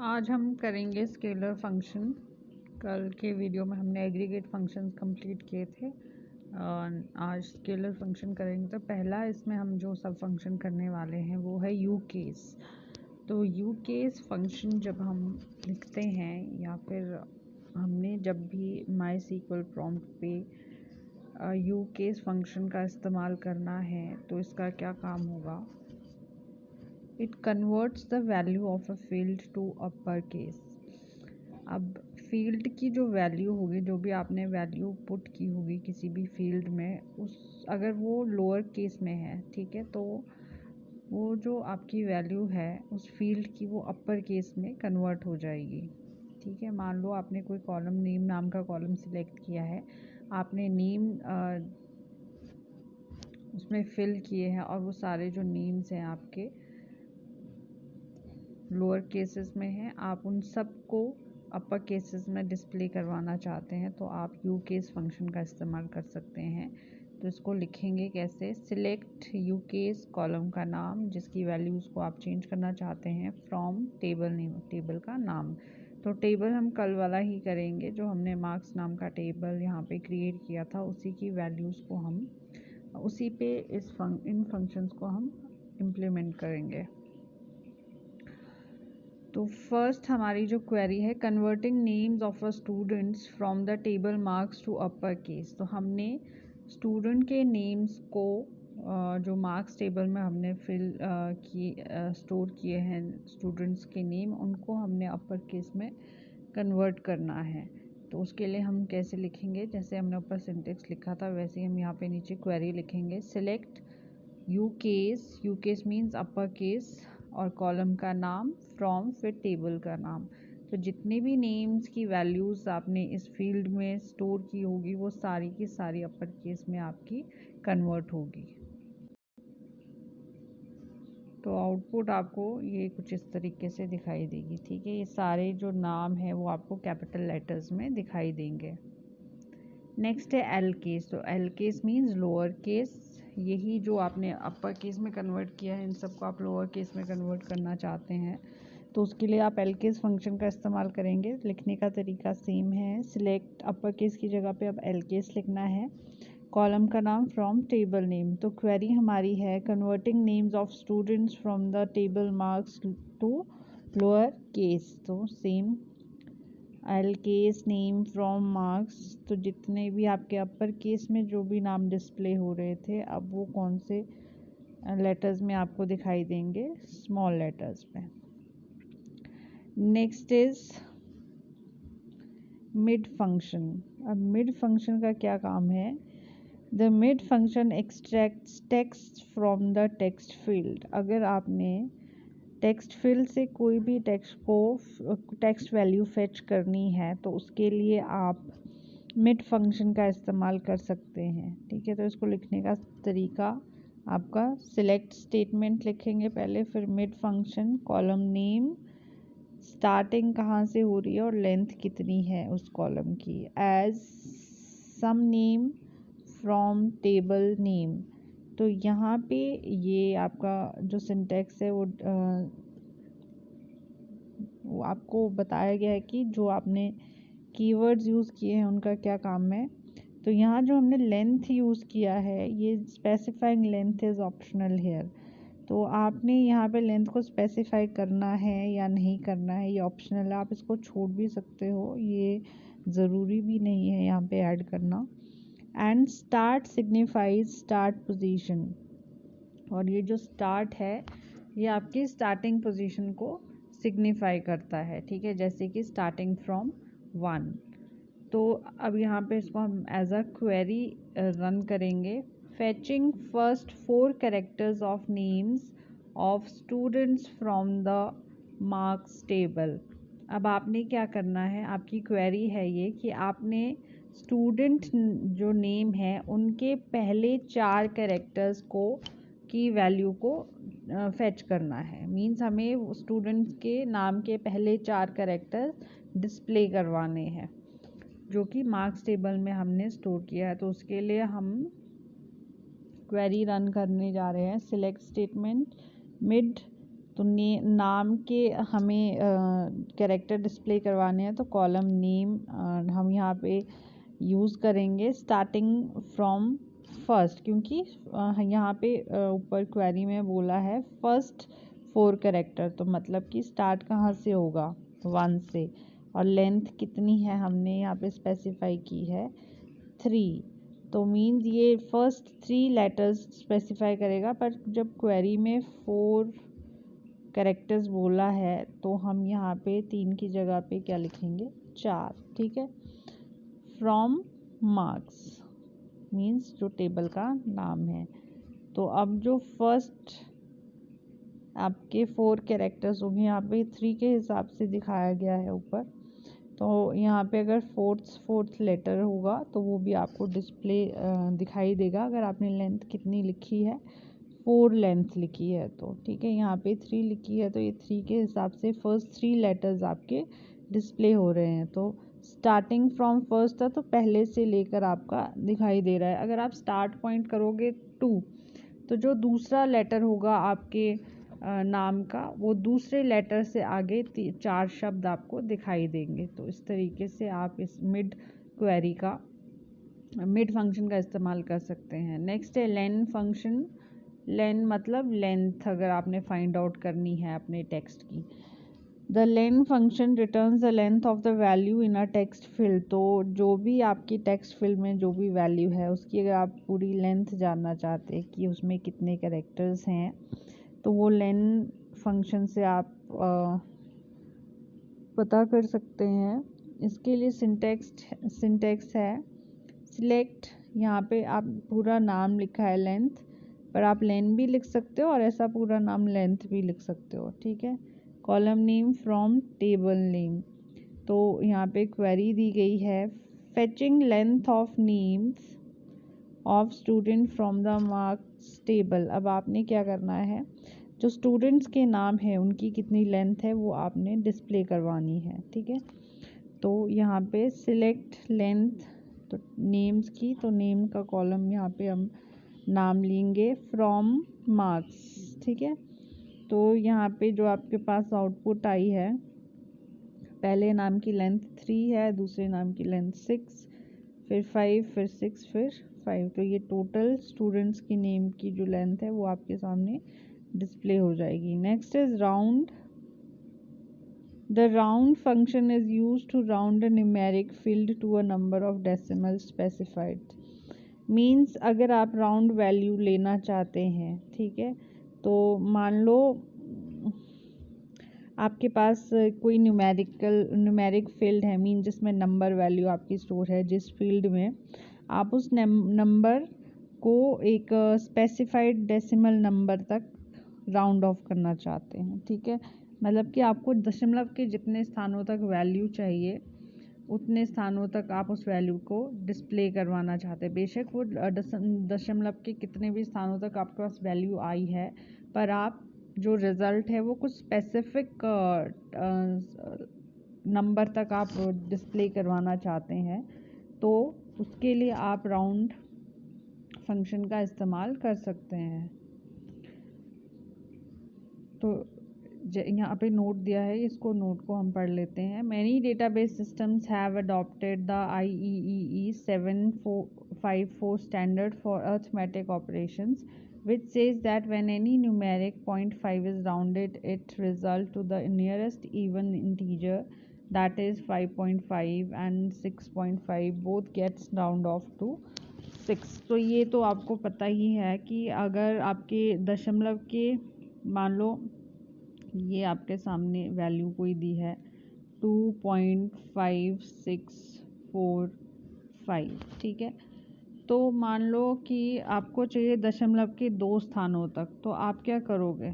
आज हम करेंगे स्केलर फंक्शन। कल के वीडियो में हमने एग्रीगेट फंक्शंस कंप्लीट किए थे और आज स्केलर फंक्शन करेंगे। तो पहला इसमें हम जो सब फंक्शन करने वाले हैं वो है यू केस। तो यू केस फंक्शन जब हम लिखते हैं या फिर हमने जब भी माई सीक्वल प्रॉम्प्ट पे यू केस फंक्शन का इस्तेमाल करना है तो इसका क्या काम होगा। It converts the value of a field to upper case. अब फील्ड की जो वैल्यू होगी, जो भी आपने वैल्यू पुट की होगी किसी भी फील्ड में, उस अगर वो लोअर केस में है, ठीक है, तो वो जो आपकी वैल्यू है उस फील्ड की वो अपर केस में कन्वर्ट हो जाएगी। ठीक है, मान लो आपने कोई कॉलम नेम नाम का कॉलम सिलेक्ट किया है, आपने नेम उसमें फिल किए हैं और वो सारे जो नेम्स हैं आपके लोअर केसेस में हैं, आप उन सब को अपर केसेस में डिस्प्ले करवाना चाहते हैं तो आप यू केस फंक्शन का इस्तेमाल कर सकते हैं। तो इसको लिखेंगे कैसे, सिलेक्ट यू केस कॉलम का नाम जिसकी वैल्यूज़ को आप चेंज करना चाहते हैं फ्रॉम टेबल नेम, टेबल का नाम। तो टेबल हम कल वाला ही करेंगे, जो हमने मार्क्स नाम का टेबल यहाँ पे क्रिएट किया था उसी की वैल्यूज़ को हम उसी पे इन फंक्शंस को हम इम्प्लीमेंट करेंगे। तो फर्स्ट हमारी जो क्वेरी है, converting names of a students from the table marks to upper case. तो हमने स्टूडेंट के नेम्स को जो मार्क्स टेबल में हमने स्टोर किए हैं स्टूडेंट्स के नेम, उनको हमने अपर केस में कन्वर्ट करना है। तो उसके लिए हम कैसे लिखेंगे, जैसे हमने ऊपर सिंटेक्स लिखा था वैसे ही हम यहाँ पे नीचे क्वेरी लिखेंगे। Select you case means upper case और कॉलम का नाम फ्रॉम फिर टेबल का नाम। तो जितने भी नेम्स की वैल्यूज़ आपने इस फील्ड में स्टोर की होगी वो सारी की सारी अपर केस में आपकी कन्वर्ट होगी। तो आउटपुट आपको ये कुछ इस तरीके से दिखाई देगी। ठीक है, ये सारे जो नाम है वो आपको कैपिटल लेटर्स में दिखाई देंगे। नेक्स्ट है एल केस। तो L case means lower case. यही जो आपने अपर केस में कन्वर्ट किया है इन सबको आप लोअर केस में कन्वर्ट करना चाहते हैं तो उसके लिए आप एल केस फंक्शन का इस्तेमाल करेंगे। लिखने का तरीका सेम है, सिलेक्ट अपर केस की जगह पे अब एल केस लिखना है, कॉलम का नाम फ्रॉम टेबल नेम। तो क्वेरी हमारी है converting names of students from the table marks to lower case. तो same L case name from marks. तो जितने भी आपके अपर केस में जो भी नाम डिस्प्ले हो रहे थे अब वो कौन से लेटर्स में आपको दिखाई देंगे, स्मॉल लेटर्स में। Next is mid function. अब मिड फंक्शन का क्या काम है, the mid function extracts text from the text field. अगर आपने टेक्स्ट फील्ड से कोई भी टेक्स्ट वैल्यू फेच करनी है तो उसके लिए आप मिड फंक्शन का इस्तेमाल कर सकते हैं। ठीक है, तो इसको लिखने का तरीका आपका सिलेक्ट स्टेटमेंट लिखेंगे पहले, फिर mid function, column name, starting कहाँ से हो रही है और लेंथ कितनी है उस कॉलम की, as some name from table name. तो यहाँ पे ये आपका जो सिंटेक्स है वो आपको बताया गया है कि जो आपने कीवर्ड्स यूज़ किए हैं उनका क्या काम है। तो यहाँ जो हमने लेंथ यूज़ किया है, ये specifying length is optional here. तो आपने यहाँ पे लेंथ को स्पेसिफाई करना है या नहीं करना है ये ऑप्शनल है, आप इसको छोड़ भी सकते हो, ये ज़रूरी भी नहीं है यहाँ पे ऐड करना। And start signifies start position, और ये जो स्टार्ट है ये आपकी स्टार्टिंग पोजीशन को सिग्निफाई करता है। ठीक है, जैसे कि स्टार्टिंग फ्रॉम 1। तो अब यहाँ पे इसको हम एज अ क्वेरी रन करेंगे। Fetching first 4 characters of names of students from the marks table. अब आपने क्या करना है, आपकी क्वेरी है ये कि आपने स्टूडेंट जो नेम है उनके पहले 4 कैरेक्टर्स को की वैल्यू को फेच करना है। मींस हमें स्टूडेंट्स के नाम के पहले 4 कैरेक्टर डिस्प्ले करवाने हैं जो कि मार्क्स टेबल में हमने स्टोर किया है। तो उसके लिए हम क्वेरी रन करने जा रहे हैं, सिलेक्ट स्टेटमेंट, मिड तो नाम के हमें कैरेक्टर डिस्प्ले करवाने हैं, तो कॉलम नेम हम यहाँ पे यूज़ करेंगे स्टार्टिंग फ्रॉम फर्स्ट, क्योंकि यहाँ पे ऊपर क्वेरी में बोला है फर्स्ट 4 कैरेक्टर, तो मतलब कि स्टार्ट कहाँ से होगा 1 से, और लेंथ कितनी है हमने यहाँ पे स्पेसिफाई की है 3, तो मीन्स ये फर्स्ट 3 लेटर्स स्पेसिफाई करेगा। पर जब क्वेरी में 4 कैरेक्टर्स बोला है तो हम यहाँ पे 3 की जगह पे क्या लिखेंगे 4, ठीक है। फ्रॉम मार्क्स मीन्स जो टेबल का नाम है। तो अब जो फर्स्ट आपके 4 कैरेक्टर्स होंगे यहाँ पे 3 के हिसाब से दिखाया गया है ऊपर, तो यहाँ पे अगर फोर्थ लेटर होगा तो वो भी आपको डिस्प्ले दिखाई देगा। अगर आपने लेंथ कितनी लिखी है 4 लेंथ लिखी है तो ठीक है, यहाँ पे 3 लिखी है तो ये 3 के हिसाब से फर्स्ट 3 लेटर्स आपके डिस्प्ले हो रहे हैं। तो स्टार्टिंग फ्रॉम फर्स्ट था तो पहले से लेकर आपका दिखाई दे रहा है। अगर आप स्टार्ट पॉइंट करोगे 2 तो जो दूसरा लेटर होगा आपके नाम का वो दूसरे लेटर से आगे 4 शब्द आपको दिखाई देंगे। तो इस तरीके से आप इस मिड क्वेरी का मिड फंक्शन का इस्तेमाल कर सकते हैं। नेक्स्ट है लेन फंक्शन। लेन मतलब लेंथ अगर आपने फाइंड आउट करनी है अपने टेक्स्ट की। The len function returns the length of the value in a text field. तो जो भी आपकी टेक्स्ट फील्ड में जो भी वैल्यू है उसकी अगर आप पूरी लेंथ जानना चाहते हैं कि उसमें कितने कैरेक्टर्स हैं तो वो लेन फंक्शन से आप पता कर सकते हैं। इसके लिए सिंटेक्स है सिलेक्ट, यहाँ पे आप पूरा नाम लिखा है लेंथ, पर आप लेन भी लिख सकते हो और ऐसा पूरा नाम लेंथ भी लिख सकते हो, ठीक है। Column name from table name, तो यहाँ पे क्वेरी दी गई है fetching length of names of student from the marks table. अब आपने क्या करना है, जो स्टूडेंट्स के नाम है उनकी कितनी लेंथ है वो आपने डिस्प्ले करवानी है, ठीक है। तो यहाँ पे सिलेक्ट लेंथ तो नेम्स की, तो नेम का कॉलम यहाँ पे हम नाम लेंगे फ्रॉम मार्क्स, ठीक है। तो यहाँ पे जो आपके पास आउटपुट आई है, पहले नाम की लेंथ 3 है, दूसरे नाम की लेंथ 6, फिर 5, फिर 6, फिर 5, तो ये टोटल स्टूडेंट्स की नेम की जो लेंथ है वो आपके सामने डिस्प्ले हो जाएगी। Next is round. The round function is used to round a numeric field to a number of decimals specified. Means अगर आप राउंड वैल्यू लेना चाहते हैं, ठीक है, तो मान लो आपके पास कोई न्यूमेरिक फील्ड है, मीन जिसमें नंबर वैल्यू आपकी स्टोर है, जिस फील्ड में आप उस नंबर को एक स्पेसिफाइड डेसिमल नंबर तक राउंड ऑफ करना चाहते हैं, ठीक है। मतलब कि आपको दशमलव के जितने स्थानों तक वैल्यू चाहिए उतने स्थानों तक आप उस वैल्यू को डिस्प्ले करवाना चाहते हैं। बेशक वो दशमलव के कितने भी स्थानों तक आपके पास वैल्यू आई है, पर आप जो रिज़ल्ट है वो कुछ स्पेसिफिक नंबर तक आप डिस्प्ले करवाना चाहते हैं, तो उसके लिए आप राउंड फंक्शन का इस्तेमाल कर सकते हैं। तो यहाँ पे नोट दिया है, इसको नोट को हम पढ़ लेते हैं। Many database systems have adopted the IEEE 754 standard for arithmetic operations which says that when any numeric 0.5 is rounded it result to the nearest even integer, that is 5.5 and 6.5 both gets round off to 6। तो ये तो आपको पता ही है कि अगर आपके दशमलव के मान लो ये आपके सामने वैल्यू कोई दी है 2.5645, ठीक है। तो मान लो कि आपको चाहिए दशमलव के 2 स्थानों तक, तो आप क्या करोगे,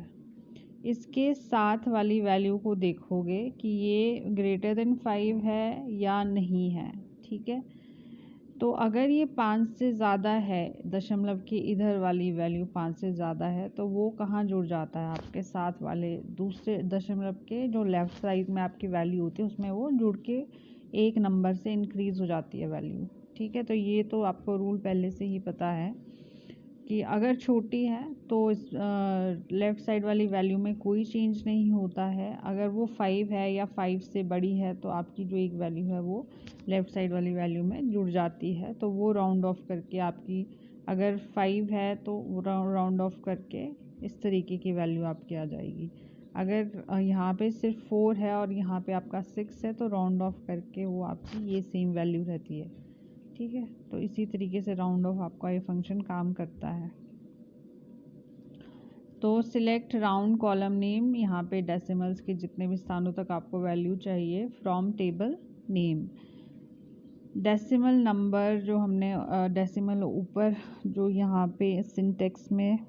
इसके साथ वाली वैल्यू को देखोगे कि ये ग्रेटर देन 5 है या नहीं है, ठीक है। तो अगर ये 5 से ज़्यादा है, दशमलव की इधर वाली वैल्यू 5 से ज़्यादा है, तो वो कहाँ जुड़ जाता है, आपके साथ वाले दूसरे दशमलव के जो लेफ़्ट साइड में आपकी वैल्यू होती है उसमें वो जुड़ के एक नंबर से इंक्रीज़ हो जाती है वैल्यू, ठीक है। तो ये तो आपको रूल पहले से ही पता है। कि अगर छोटी है तो इस लेफ़्ट साइड वाली वैल्यू में कोई चेंज नहीं होता है। अगर वो 5 है या 5 से बड़ी है तो आपकी जो एक वैल्यू है वो लेफ़्ट साइड वाली वैल्यू में जुड़ जाती है, तो वो राउंड ऑफ करके आपकी, अगर 5 है तो राउंड ऑफ करके इस तरीके की वैल्यू आपकी आ जाएगी। अगर यहाँ पे सिर्फ 4 है और यहाँ पे आपका 6 है तो राउंड ऑफ करके वो आपकी ये सेम वैल्यू रहती है। ठीक है, तो इसी तरीके से राउंड ऑफ आपका ये फंक्शन काम करता है। तो सिलेक्ट राउंड कॉलम नेम, यहाँ पे डेसिमल्स के जितने भी स्थानों तक आपको वैल्यू चाहिए from table name. Decimal number जो हमने डेसिमल ऊपर जो यहाँ पे सिंटेक्स में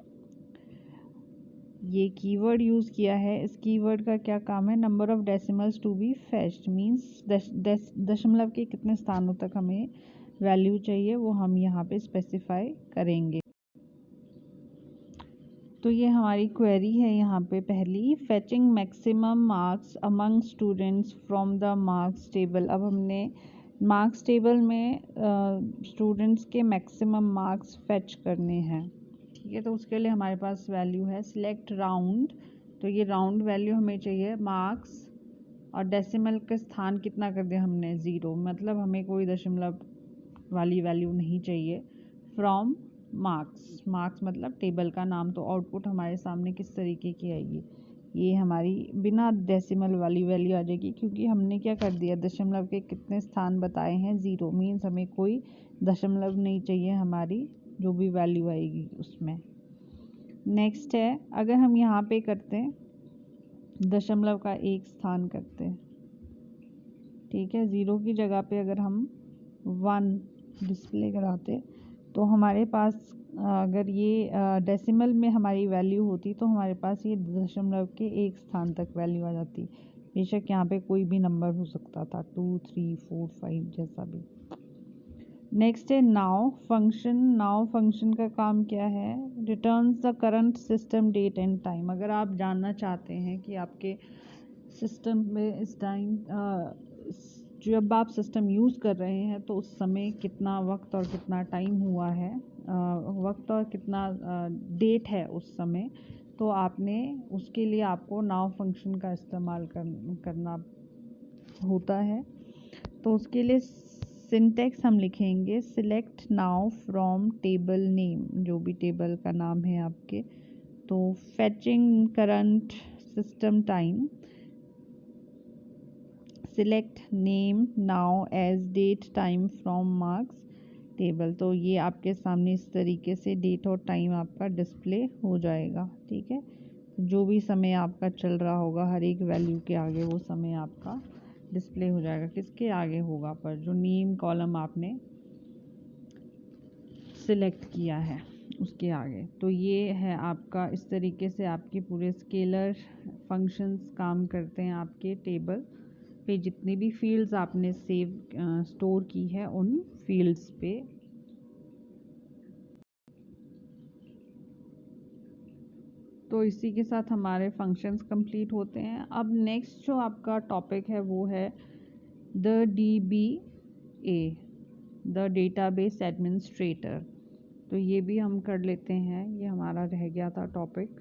ये कीवर्ड यूज़ किया है, इस कीवर्ड का क्या काम है, number of decimals to be fetched means दशमलव के कितने स्थानों तक हमें वैल्यू चाहिए वो हम यहाँ पे स्पेसिफाई करेंगे। तो ये हमारी क्वेरी है यहाँ पे पहली, fetching maximum marks among students from the marks table. अब हमने मार्क्स टेबल में स्टूडेंट्स के मैक्सिमम मार्क्स फेच करने हैं। ठीक है, तो उसके लिए हमारे पास वैल्यू है सिलेक्ट राउंड, तो ये राउंड वैल्यू हमें चाहिए मार्क्स, और डेसिमल का स्थान कितना कर दिया हमने 0, मतलब हमें कोई दशमलव वाली वैल्यू नहीं चाहिए। फ्रॉम मार्क्स, मार्क्स मतलब टेबल का नाम, तो आउटपुट हमारे सामने किस तरीके की आएगी, ये हमारी बिना डेसिमल वाली वैल्यू आ जाएगी, क्योंकि हमने क्या कर दिया, दशमलव के कितने स्थान बताए हैं 0, मीन्स हमें कोई दशमलव नहीं चाहिए हमारी जो भी वैल्यू आएगी उसमें। नेक्स्ट है, अगर हम यहाँ पे करते हैं दशमलव का एक स्थान करते हैं, ठीक है, 0 की जगह पे अगर हम 1 डिस्प्ले कराते तो हमारे पास अगर ये डेसिमल में हमारी वैल्यू होती तो हमारे पास ये दशमलव के एक स्थान तक वैल्यू आ जाती। बेशक यहाँ पे कोई भी नंबर हो सकता था, 2, 3, 4, 5 जैसा भी। नेक्स्ट है नाउ फंक्शन। नाउ फंक्शन का काम क्या है, returns the current system date and time. अगर आप जानना चाहते हैं कि आपके सिस्टम में इस टाइम जब आप सिस्टम यूज़ कर रहे हैं तो उस समय कितना वक्त और कितना टाइम हुआ है, वक्त और कितना डेट है उस समय, तो आपने उसके लिए आपको नाउ फंक्शन का इस्तेमाल करना होता है। तो उसके लिए सिंटेक्स हम लिखेंगे select now from table name, जो भी टेबल का नाम है आपके, तो fetching current system time, select name now as date time from marks table. तो ये आपके सामने इस तरीके से डेट और टाइम आपका डिस्प्ले हो जाएगा। ठीक है, जो भी समय आपका चल रहा होगा हर एक वैल्यू के आगे वो समय आपका डिस्प्ले हो जाएगा। किसके आगे होगा, पर जो नेम कॉलम आपने सिलेक्ट किया है उसके आगे। तो ये है आपका, इस तरीके से आपके पूरे स्केलर फंक्शंस काम करते हैं आपके टेबल पे, जितनी भी फील्ड्स आपने स्टोर की है उन फील्ड्स पे। तो इसी के साथ हमारे फंक्शंस कंप्लीट होते हैं। अब नेक्स्ट जो आपका टॉपिक है वो है the DBA, the database administrator. तो ये भी हम कर लेते हैं, ये हमारा रह गया था टॉपिक।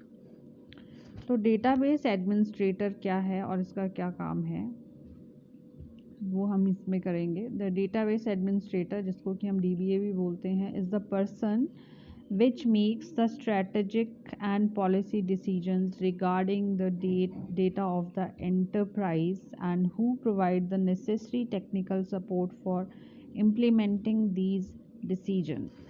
तो डेटाबेस एडमिनिस्ट्रेटर क्या है और इसका क्या काम है वो हम इसमें करेंगे। द डेटाबेस एडमिनिस्ट्रेटर, जिसको कि हम DBA भी बोलते हैं, is the person which makes the strategic and policy decisions regarding the data of the enterprise and who provide the necessary technical support for implementing these decisions।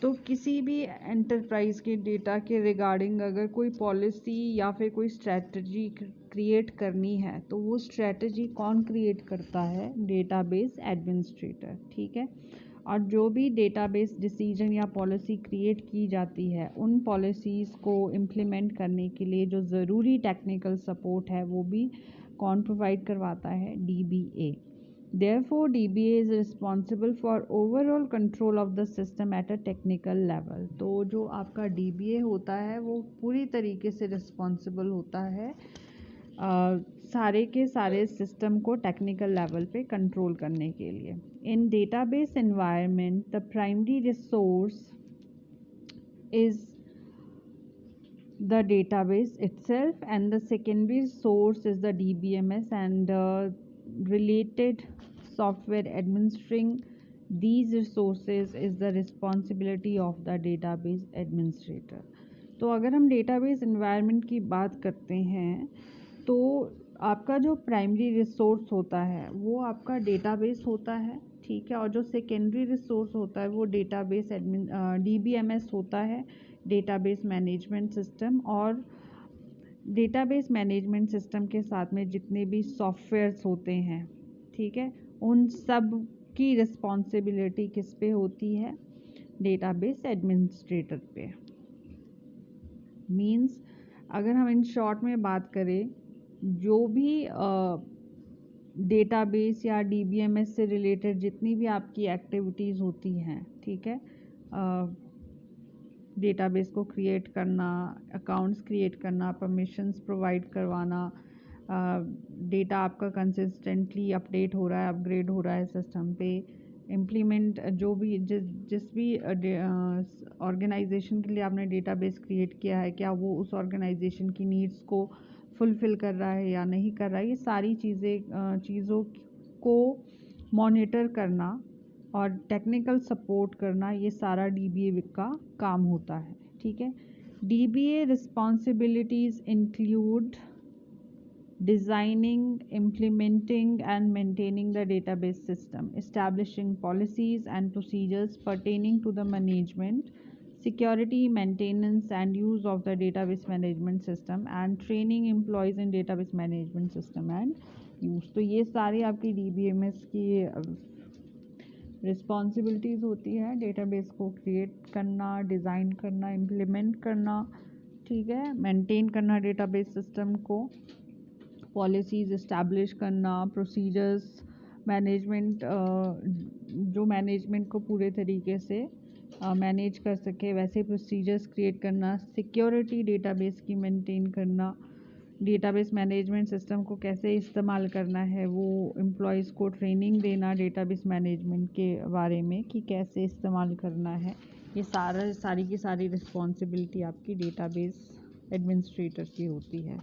तो किसी भी enterprise के डेटा के रिगार्डिंग अगर कोई पॉलिसी या फिर कोई स्ट्रैटेजी क्रिएट करनी है तो वो स्ट्रैटेजी कौन क्रिएट करता है, डेटाबेस एडमिनिस्ट्रेटर। ठीक है, और जो भी डेटाबेस डिसीजन या पॉलिसी क्रिएट की जाती है उन पॉलिसीज़ को इम्प्लीमेंट करने के लिए जो ज़रूरी टेक्निकल सपोर्ट है वो भी कौन प्रोवाइड करवाता है, DBA। Therefore, DBA is responsible for overall control of the system at a technical level। तो जो आपका DBA होता है वो पूरी तरीके से रिस्पॉन्सिबल होता है सारे के सारे सिस्टम को टेक्निकल लेवल पे कंट्रोल करने के लिए। In database environment the primary resource is the database itself, and the secondary source is the DBMS, and related software administering these resources is the responsibility of the database administrator. तो अगर हम database environment की बात करते हैं तो आपका जो प्राइमरी रिसोर्स होता है वो आपका डेटाबेस होता है, ठीक है, और जो सेकेंडरी रिसोर्स होता है वो डेटाबेस DBMS होता है, डेटाबेस मैनेजमेंट सिस्टम। और डेटाबेस मैनेजमेंट सिस्टम के साथ में जितने भी सॉफ्टवेयर्स होते हैं, ठीक है, उन सब की रिस्पॉन्सिबिलिटी किस पे होती है? डेटाबेस एडमिनिस्ट्रेटर पे। मीन्स अगर हम इन शॉर्ट में बात करें, जो भी डेटाबेस या DBMS से रिलेटेड जितनी भी आपकी एक्टिविटीज़ होती हैं, ठीक है, डेटाबेस को क्रिएट करना, अकाउंट्स क्रिएट करना, परमिशंस प्रोवाइड करवाना, डेटा आपका कंसिस्टेंटली अपडेट हो रहा है, अपग्रेड हो रहा है सिस्टम पे, इम्प्लीमेंट जो भी जिस भी ऑर्गेनाइजेशन के लिए आपने डेटाबेस क्रिएट किया है, क्या वो उस ऑर्गेनाइजेशन की नीड्स को फुलफ़िल कर रहा है या नहीं कर रहा है, ये सारी चीज़ों को मॉनिटर करना और टेक्निकल सपोर्ट करना, ये सारा DBA का काम होता है, ठीक है। DBA responsibilities include designing, implementing and maintaining the database system, establishing policies and procedures pertaining to the management, security, maintenance and use of the database management system, and training employees in database management system and use। तो ये सारी आपकी DBMS की responsibilities होती है, database को create करना, design करना, इम्प्लीमेंट करना, ठीक है, मेंटेन करना डेटाबेस सिस्टम को, पॉलिसीज़ इस्टेब्लिश करना, प्रोसीजर्स, मैनेजमेंट, जो मैनेजमेंट को पूरे तरीके से मैनेज कर सके वैसे प्रोसीजर्स क्रिएट करना, सिक्योरिटी डेटाबेस की मेंटेन करना, डेटाबेस मैनेजमेंट सिस्टम को कैसे इस्तेमाल करना है, वो एम्प्लॉयज़ को ट्रेनिंग देना डेटाबेस मैनेजमेंट के बारे में कि कैसे इस्तेमाल करना है, ये सारी की सारी रिस्पॉन्सिबिलिटी आपकी डेटाबेस एडमिनिस्ट्रेटर की होती है।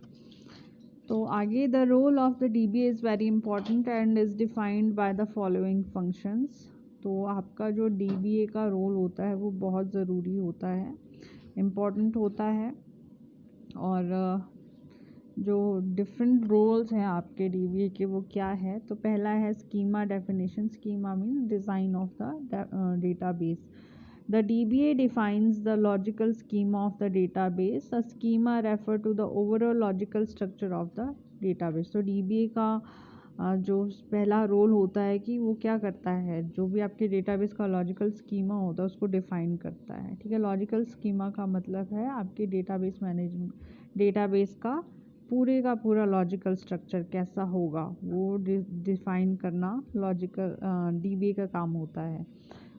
तो आगे, the role of the DBA is very important and is defined by the following functions. तो आपका जो DBA का रोल होता है वो बहुत ज़रूरी होता है, इम्पॉर्टेंट होता है, और जो डिफरेंट रोल्स हैं आपके DBA के वो क्या है? तो पहला है schema definition. Schema means design of the database. The DBA defines the logical schema of the database. A schema refer to the overall logical structure of the database. तो DBA का जो पहला रोल होता है कि वो क्या करता है, जो भी आपके डेटाबेस का लॉजिकल स्कीमा होता है उसको डिफाइन करता है, ठीक है। लॉजिकल स्कीमा का मतलब है आपके डेटाबेस मैनेजमेंट, डेटाबेस का पूरा लॉजिकल स्ट्रक्चर कैसा होगा वो डिफाइन करना लॉजिकल DBA का काम होता है।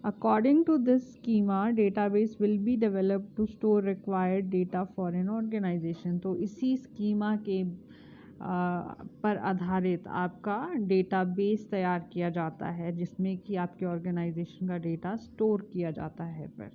According to this schema, database will be developed to store required data for an organization। तो इसी स्कीमा के पर आधारित आपका डेटाबेस तैयार किया जाता है जिसमें कि आपके ऑर्गेनाइजेशन का डेटा स्टोर किया जाता है। पर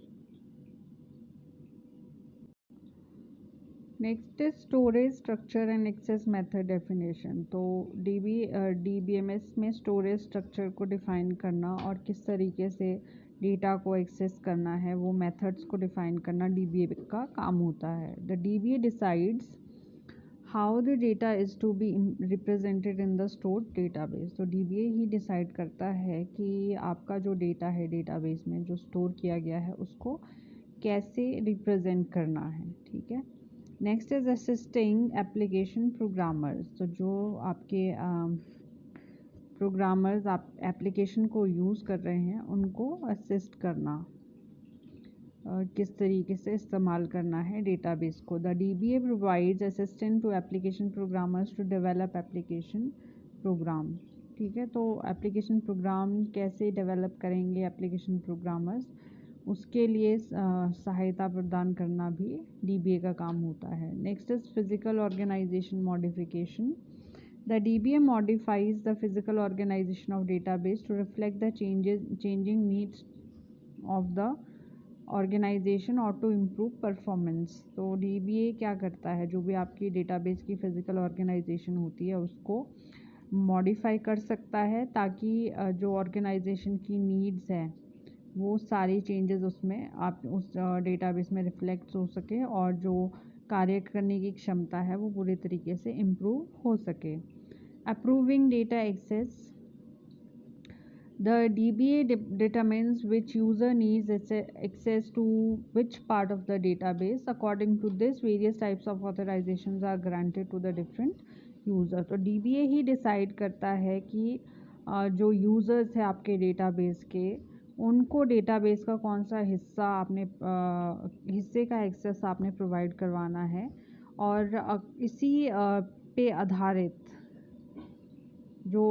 next is storage structure and access method definition. तो DBMS में स्टोरेज स्ट्रक्चर को डिफाइन करना और किस तरीके से डेटा को एक्सेस करना है वो मेथड्स को डिफाइन करना DBA का काम होता है। The DBA decides how the data is to be represented in the stored database. तो DBA ही डिसाइड करता है कि आपका जो डेटा है डेटाबेस में जो स्टोर किया गया है उसको कैसे रिप्रेजेंट करना है, ठीक है। Next is assisting application programmers. तो जो आपके प्रोग्रामर्स आप एप्लीकेशन को यूज़ कर रहे हैं उनको असिस्ट करना, किस तरीके से इस्तेमाल करना है डेटाबेस को। The DBA provides assistant to application programmers to develop application program, ठीक है। तो एप्लीकेशन प्रोग्राम कैसे डेवलप करेंगे एप्लीकेशन प्रोग्रामर्स, उसके लिए सहायता प्रदान करना भी DBA का काम होता है। Next is physical organisation modification. The DBA modifies the physical organization of database to reflect the changing needs of the organisation और टू इम्प्रूव परफॉर्मेंस। तो DBA क्या करता है, जो भी आपकी डेटाबेस की फिज़िकल ऑर्गेनाइजेशन होती है उसको मॉडिफाई कर सकता है, ताकि जो ऑर्गेनाइजेशन की नीड्स हैं वो सारी चेंजेस उसमें आप उस डेटाबेस में रिफ्लेक्ट हो सके और जो कार्य करने की क्षमता है वो पूरे तरीके से इम्प्रूव हो सके। Approving data access, the DBA determines which user needs access to which part of the database. According to this, various types of authorizations are granted to the different user. तो DBA ही decide करता है कि जो users है आपके database के, उनको डेटाबेस का कौन सा हिस्से का एक्सेस आपने प्रोवाइड करवाना है, और इसी पे आधारित जो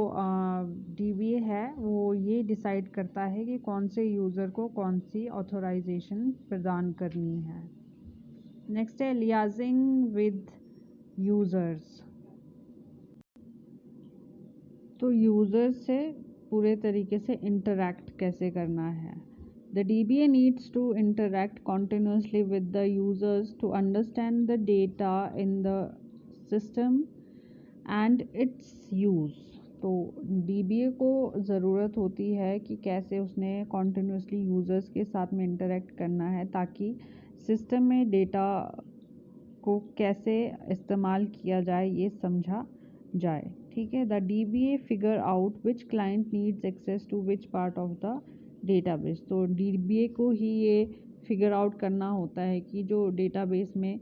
DBA है वो ये डिसाइड करता है कि कौन से यूज़र को कौन सी ऑथोराइजेशन प्रदान करनी है। नेक्स्ट है लियाजिंग विद यूज़र्स। तो यूज़र्स से पूरे तरीके से इंटरैक्ट कैसे करना है। The DBA needs to interact continuously with the users to understand the data in the system and its use. तो DBA को ज़रूरत होती है कि कैसे उसने कॉन्टिन्यूसली यूज़र्स के साथ में इंटरेक्ट करना है, ताकि सिस्टम में डेटा को कैसे इस्तेमाल किया जाए ये समझा जाए। ठीक है। The DBA figure out which client needs access to which part of the database. तो DBA को ही ये फिगर आउट करना होता है कि जो डेटाबेस में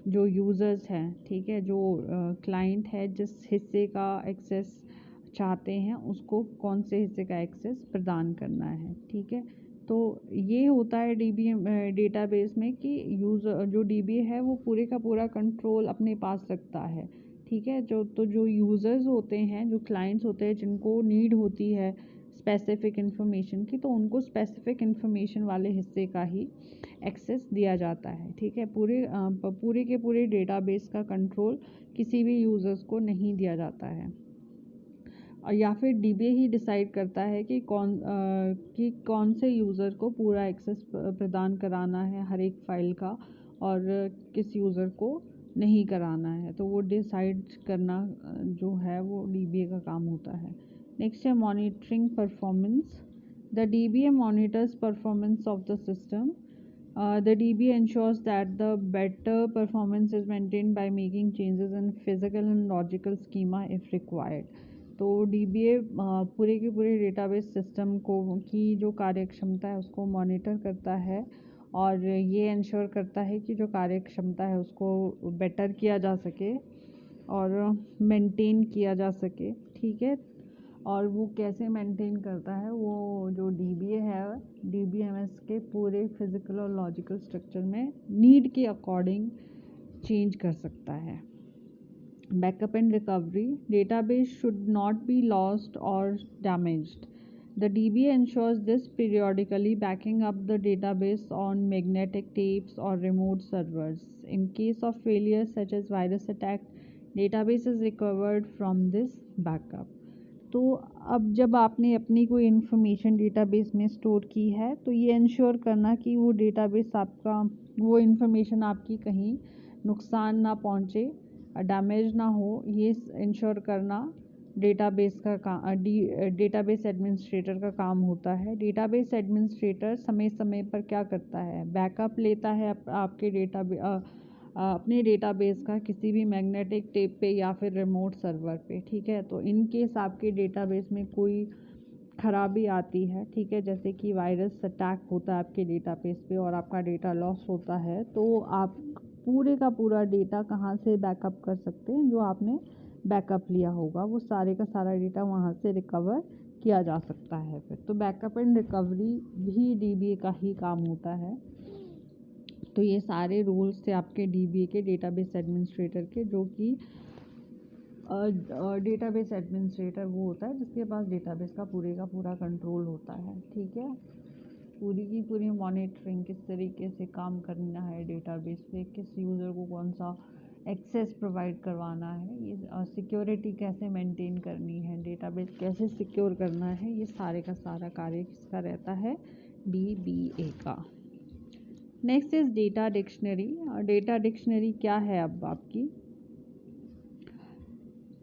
जो यूज़र्स हैं, ठीक है, जो क्लाइंट है, जिस हिस्से का एक्सेस चाहते हैं उसको कौन से हिस्से का एक्सेस प्रदान करना है। ठीक है। तो ये होता है DBA डेटाबेस में कि यूज़र जो DBA है वो पूरे का पूरा कंट्रोल अपने पास रखता है। ठीक है। जो यूज़र्स होते हैं, जो क्लाइंट्स होते हैं, जिनको नीड होती है स्पेसिफिक इन्फॉर्मेशन की, तो उनको स्पेसिफिक इन्फॉर्मेशन वाले हिस्से का ही एक्सेस दिया जाता है। ठीक है। पूरे के पूरे डेटाबेस का कंट्रोल किसी भी यूज़र्स को नहीं दिया जाता है, या फिर DBA ही डिसाइड करता है कि कौन से यूज़र को पूरा एक्सेस प्रदान कराना है हर एक फ़ाइल का, और किस यूज़र को नहीं कराना है। तो वो डिसाइड करना जो है वो DBA का काम होता है। नेक्स्ट है monitoring performance. The DBA monitors performance of the system. The DBA ensures that the better performance is maintained by making changes in physical and logical schema if required. तो DBA पूरे के पूरे database system की जो कार्य क्षमता है उसको मॉनिटर करता है, और ये इंश्योर करता है कि जो कार्य क्षमता है उसको बेटर किया जा सके और मेंटेन किया जा सके। ठीक है। और वो कैसे मेंटेन करता है, वो जो DBA है DBMS के पूरे फिजिकल और लॉजिकल स्ट्रक्चर में नीड के अकॉर्डिंग चेंज कर सकता है। Backup and recovery. Database should not be lost or damaged. The DBA ensures this periodically, backing up the database on magnetic tapes or remote servers. In case of failure such as virus attack, database is recovered from this backup. तो अब जब आपने अपनी कोई information database में store की है, तो ये इंश्योर करना कि वो डेटाबेस आपका, वो इन्फॉर्मेशन आपकी कहीं नुकसान ना पहुँचे, डैमेज ना हो, ये इंश्योर करना डेटाबेस एडमिनिस्ट्रेटर का काम होता है। डेटाबेस एडमिनिस्ट्रेटर समय समय पर क्या करता है, बैकअप लेता है आपके अपने डेटाबेस का किसी भी मैग्नेटिक टेप पे या फिर रिमोट सर्वर पे। ठीक है। तो इन केस आपके डेटाबेस में कोई खराबी आती है, ठीक है, जैसे कि वायरस अटैक होता है आपके डेटाबेस पे और आपका डेटा लॉस होता है, तो आप पूरे का पूरा डेटा कहाँ से बैकअप कर सकते हैं, जो आपने बैकअप लिया होगा वो सारे का सारा डेटा वहाँ से रिकवर किया जा सकता है। फिर तो बैकअप एंड रिकवरी भी DBA का ही काम होता है। तो ये सारे रूल्स थे आपके DBA के, डेटाबेस एडमिनिस्ट्रेटर के, जो कि डेटाबेस एडमिनिस्ट्रेटर वो होता है जिसके पास डेटाबेस का पूरा कंट्रोल होता है। ठीक है। पूरी की पूरी मॉनिटरिंग, किस तरीके से काम करना है डेटाबेस पे, किस यूज़र को कौन सा एक्सेस प्रोवाइड करवाना है, ये सिक्योरिटी कैसे मेंटेन करनी है, डेटाबेस कैसे सिक्योर करना है, ये सारे का सारा कार्य किसका रहता है, DBA का। Next is data dictionary. Data dictionary क्या है अब आपकी,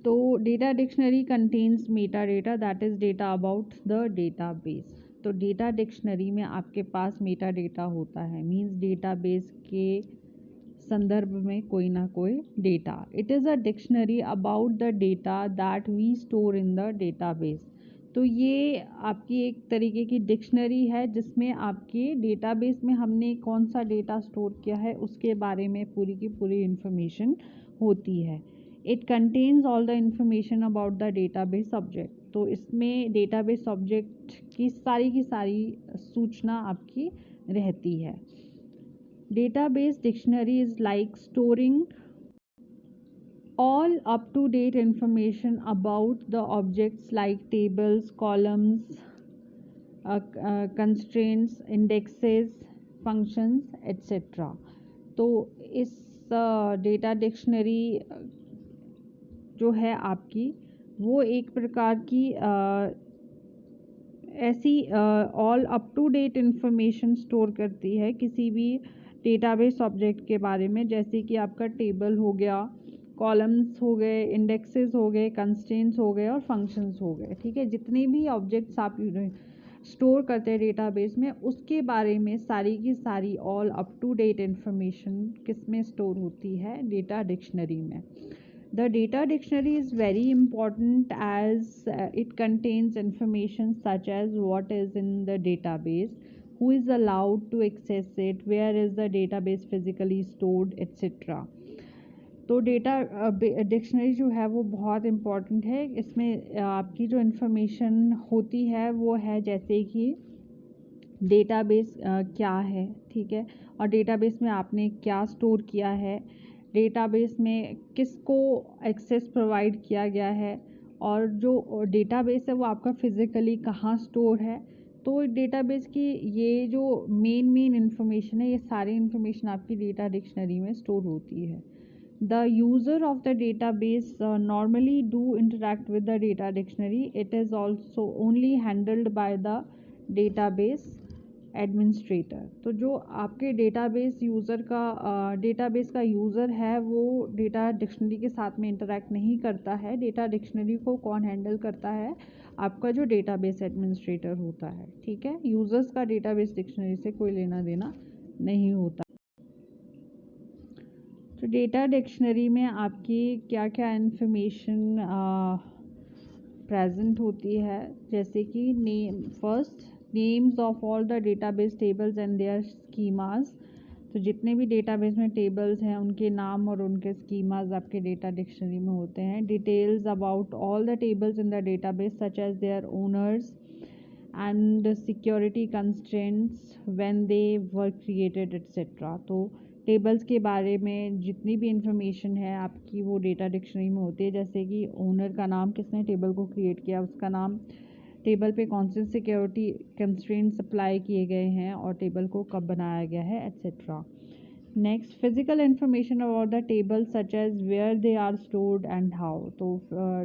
तो data dictionary contains Meta data that is data about the database. तो डेटा डिक्शनरी में आपके पास मेटा डेटा होता है, मींस डेटाबेस के संदर्भ में कोई ना कोई डेटा। It is a dictionary about the data that we store in the database. तो ये आपकी एक तरीके की डिक्शनरी है जिसमें आपके डेटाबेस में हमने कौन सा डेटा स्टोर किया है उसके बारे में पूरी की पूरी इंफॉर्मेशन होती है। It contains all the information about the database object. तो इसमें डेटाबेस ऑब्जेक्ट की सारी सूचना आपकी रहती है। Database dictionary is like storing all up-to-date information about the objects like tables, columns, constraints, indexes, functions, etc. तो इस डेटा डिक्शनरी जो है आपकी वो एक प्रकार की ऐसी all up to date information store करती है किसी भी डेटाबेस ऑब्जेक्ट के बारे में, जैसे कि आपका टेबल हो गया, कॉलम्स हो गए, इंडेक्सेस हो गए, कंस्ट्रेंट्स हो गए और फंक्शंस हो गए। ठीक है, जितने भी ऑब्जेक्ट्स आप स्टोर करते हैं डेटाबेस में उसके बारे में सारी की सारी all up to date information किस में स्टोर होती है, डेटा डिक्शनरी में। The data dictionary is very important as it contains information such as what is in the database, who is allowed to access it, where is the database physically stored, etc. तो data dictionary जो है वो बहुत important है। इसमें आपकी जो information होती है वो है जैसे कि डेटाबेस क्या है, ठीक है, और डेटाबेस में आपने क्या स्टोर किया है, डेटाबेस में किसको एक्सेस प्रोवाइड किया गया है, और जो डेटाबेस है वो आपका फिज़िकली कहाँ स्टोर है। तो डेटाबेस की ये जो मेन इन्फॉर्मेशन है ये सारी इन्फॉर्मेशन आपकी डेटा डिक्शनरी में स्टोर होती है। The user of the database normally do interact with the data dictionary. It is also only handled by the database administrator. तो जो आपके डेटाबेस का यूज़र है वो डेटा डिक्शनरी के साथ में इंटरेक्ट नहीं करता है। डेटा डिक्शनरी को कौन हैंडल करता है, आपका जो डेटाबेस एडमिनिस्ट्रेटर होता है। ठीक है, यूज़र्स का डेटाबेस डिक्शनरी से कोई लेना देना नहीं होता। तो डेटा डिक्शनरी में आपकी क्या क्या इन्फॉर्मेशन प्रेजेंट होती है, जैसे कि first names of all the database tables and their schemas. तो जितने भी डेटाबेस में टेबल्स हैं उनके नाम और उनके स्कीमास आपके डेटा डिक्शनरी में होते हैं। Details about all the tables in the database such as their owners and security constraints when they were created etcetera. तो टेबल्स के बारे में जितनी भी इंफॉर्मेशन है आपकी वो डेटा डिक्शनरी में होती है, जैसे कि ओनर का नाम, किसने टेबल को क्रिएट किया उसका नाम, टेबल पे कौन से सिक्योरिटी कंस्ट्रेंट्स अप्लाई किए गए हैं और टेबल को कब बनाया गया है etcetera. Next, physical information about the table such as where they are stored and how. तो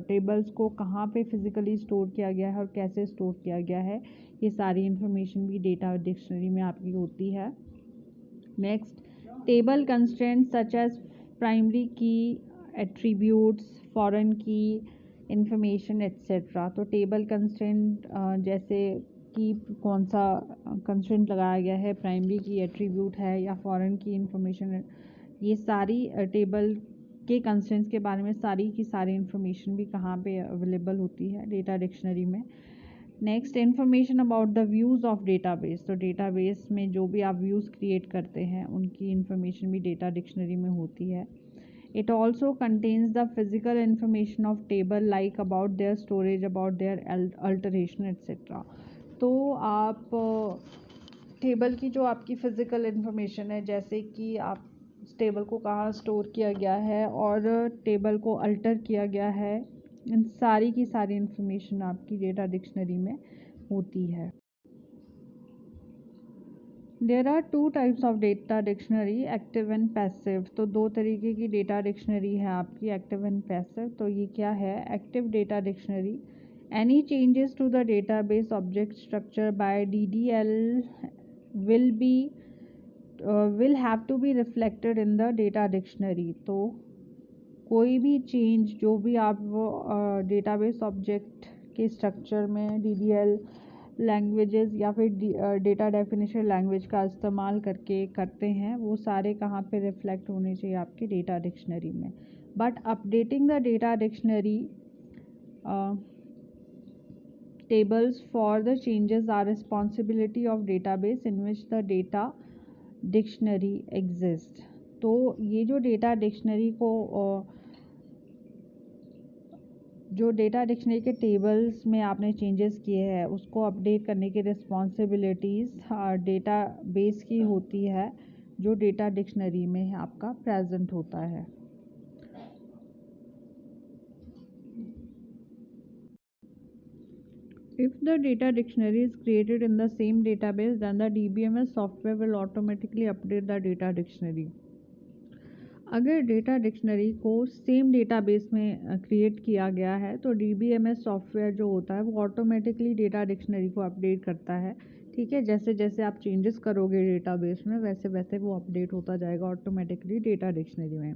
टेबल्स को कहाँ पे फिजिकली स्टोर किया गया है और कैसे स्टोर किया गया है, ये सारी इंफॉर्मेशन भी डेटा डिक्शनरी में आपकी होती है। Next, table constraints such as primary key, attributes, foreign key, information etc. तो टेबल कंस्ट्रेंट जैसे कि कौन सा कंस्ट्रेंट लगाया गया है, प्राइमरी की एट्रीब्यूट है या फॉरेन की इंफॉर्मेशन है, ये सारी टेबल के कंस्ट्रेंट्स के बारे में सारी की सारी इंफॉर्मेशन भी कहाँ पे अवेलेबल होती है, डेटा डिक्शनरी में। Next, information about the views of database. तो डेटाबेस में जो भी आप व्यूज़ क्रिएट करते हैं उनकी इन्फॉर्मेशन भी डेटा डिक्शनरी में होती है। It also contains the physical information of table like about their storage, about their alteration etcetera. तो आप टेबल की जो आपकी फ़िज़िकल इन्फॉर्मेशन है, जैसे कि आप टेबल को कहाँ स्टोर किया गया है और टेबल को अल्टर किया गया है, इन सारी की सारी इंफॉर्मेशन आपकी डेटा डिक्शनरी में होती है। There are two types of data dictionary, active and passive. तो दो तरीके की डेटा डिक्शनरी है आपकी, एक्टिव एंड पैसिव। तो ये क्या है, active data dictionary, any changes to the database object structure by DDL will be will have to be reflected in the data dictionary. तो कोई भी चेंज जो भी आप डेटाबेस ऑब्जेक्ट के स्ट्रक्चर में DDL लैंग्वेजेस या फिर डेटा डेफिनेशन लैंग्वेज का इस्तेमाल करके करते हैं, वो सारे कहाँ पे रिफ्लेक्ट होने चाहिए आपके डेटा डिक्शनरी में। But updating the data dictionary tables for the changes are responsibility of database in which the data dictionary exists। तो ये जो डेटा डिक्शनरी को जो डेटा डिक्शनरी के टेबल्स में आपने चेंजेस किए हैं उसको अपडेट करने की रिस्पॉन्सिबिलिटीज़ डेटा बेस की होती है, जो डेटा डिक्शनरी में आपका प्रेजेंट होता है। If the data dictionary is created in the same database, then the DBMS software will automatically update the data dictionary। अगर डेटा डिक्शनरी को सेम डेटाबेस में क्रिएट किया गया है तो DBMS सॉफ्टवेयर जो होता है वो ऑटोमेटिकली डेटा डिक्शनरी को अपडेट करता है। ठीक है, जैसे जैसे आप चेंजेस करोगे डेटाबेस में वैसे वैसे वो अपडेट होता जाएगा ऑटोमेटिकली डेटा डिक्शनरी में।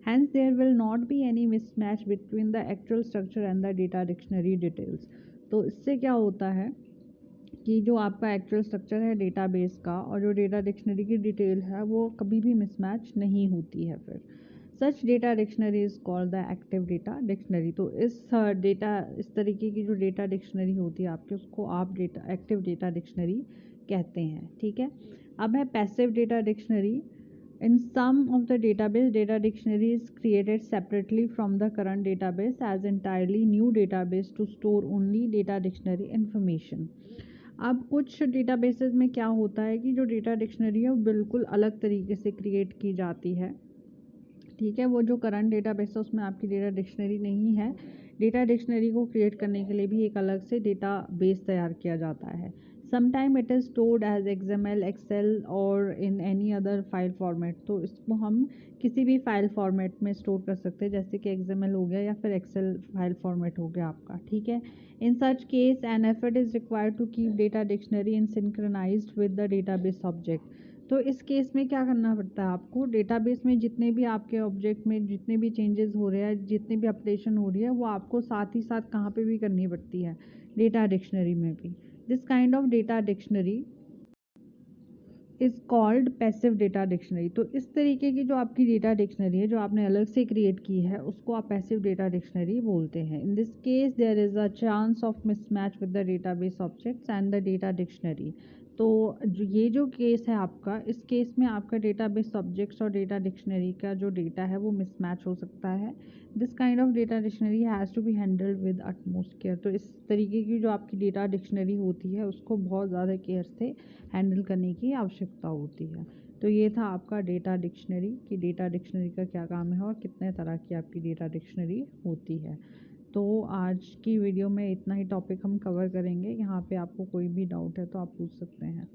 Hence there will not be any mismatch between the actual structure and the data dictionary details। तो इससे क्या होता है कि जो आपका एक्चुअल स्ट्रक्चर है डेटाबेस का और जो डेटा डिक्शनरी की डिटेल है वो कभी भी मिसमैच नहीं होती है। फिर such data dictionary is called the active data dictionary. तो इस तरीके की जो डेटा डिक्शनरी होती है आपकी उसको आप एक्टिव डेटा डिक्शनरी कहते हैं। ठीक है, अब है passive data dictionary. In some of the database, data dictionary is created separately from the current database as entirely new database to store only data dictionary information। अब कुछ डेटाबेसेस में क्या होता है कि जो डेटा डिक्शनरी है वो बिल्कुल अलग तरीके से क्रिएट की जाती है। ठीक है, वो जो करंट डेटाबेस है उसमें आपकी डेटा डिक्शनरी नहीं है। डेटा डिक्शनरी को क्रिएट करने के लिए भी एक अलग से डेटाबेस तैयार किया जाता है। Sometime it is stored as XML, Excel और in any other file format. तो इसको हम किसी भी फाइल फॉर्मेट में स्टोर कर सकते हैं, जैसे कि XML हो गया या फिर एक्सेल फाइल फॉर्मेट हो गया आपका। ठीक है, in such case an effort is required to keep data dictionary in synchronized with the database object. तो इस केस में क्या करना पड़ता है आपको, डेटाबेस में जितने भी आपके ऑब्जेक्ट में जितने भी चेंजेस हो रहे हैं, जितने भी अपडेशन हो रही है, वो आपको साथ ही साथ कहाँ पे भी करनी पड़ती है, डेटा डिक्शनरी में भी। This kind of data dictionary is called passive data dictionary. तो इस तरीके की जो आपकी डेटा डिक्शनरी है जो आपने अलग से क्रिएट की है उसको आप पैसिव डेटा डिक्शनरी बोलते हैं। In this case there is a chance of mismatch with the database objects and the data dictionary. तो ये जो केस है आपका, इस केस में आपका डेटाबेस ऑब्जेक्ट्स और डेटा डिक्शनरी का जो डेटा है वो मिसमैच हो सकता है। This kind of data dictionary has to be handled with utmost care. तो इस तरीके की जो आपकी डेटा डिक्शनरी होती है उसको बहुत ज़्यादा केयर से हैंडल करने की आवश्यकता होती है। तो ये था आपका डेटा डिक्शनरी कि डेटा डिक्शनरी का क्या काम है और कितने तरह की आपकी डेटा डिक्शनरी होती है। तो आज की वीडियो में इतना ही टॉपिक हम कवर करेंगे। यहाँ पे आपको कोई भी डाउट है तो आप पूछ सकते हैं।